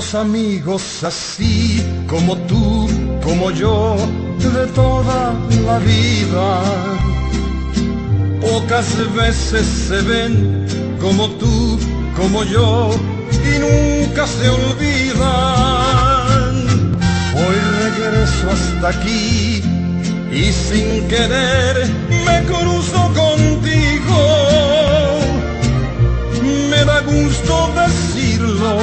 Los amigos así como tú, como yo, de toda la vida, pocas veces se ven como tú, como yo, y nunca se olvidan. Hoy regreso hasta aquí y sin querer me cruzo contigo. Me da gusto decirlo,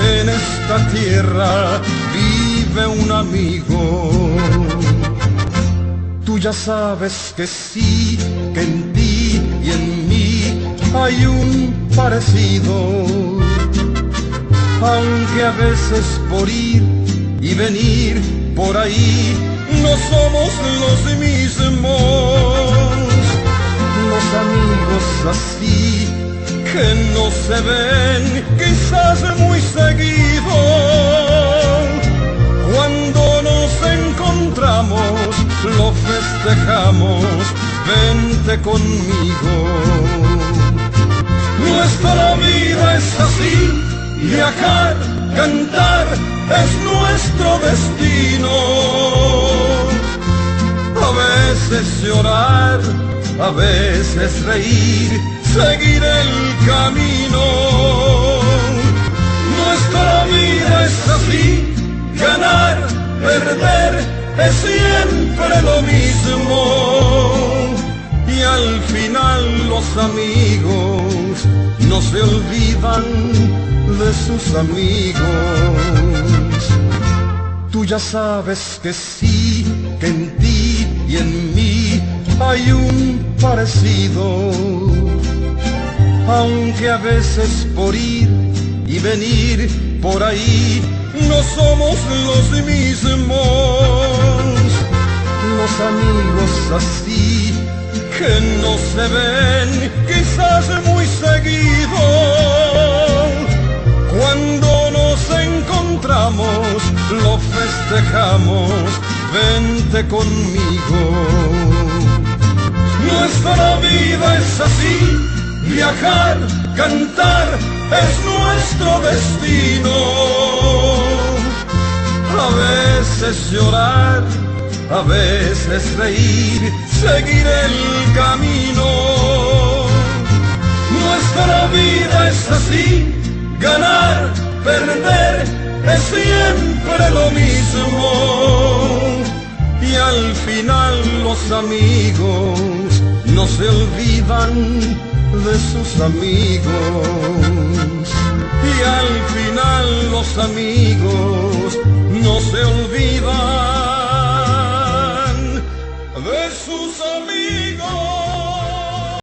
en esta tierra vive un amigo. Tú ya sabes que sí, que en ti y en mí hay un parecido, aunque a veces por ir y venir por ahí no somos los mismos. Los amigos así que no se ven quizás muy seguido, cuando nos encontramos lo festejamos, vente conmigo. Nuestra vida es así, viajar, cantar es nuestro destino. A veces llorar, a veces reír, seguir el camino. Nuestra vida es así, ganar, perder es siempre lo mismo. Y al final los amigos no se olvidan de sus amigos. Tú ya sabes que sí, que en ti y en mí hay un parecido, aunque a veces por ir y venir por ahí no somos los mismos. Los amigos así que no se ven quizás muy seguido, cuando nos encontramos lo festejamos, vente conmigo. Nuestra vida es así, viajar, cantar es nuestro destino. A veces llorar, a veces reír, seguir el camino. Nuestra vida es así, ganar, perder es siempre lo mismo. Y al final los amigos no se olvidan de sus amigos. Y al final los amigos no se olvidan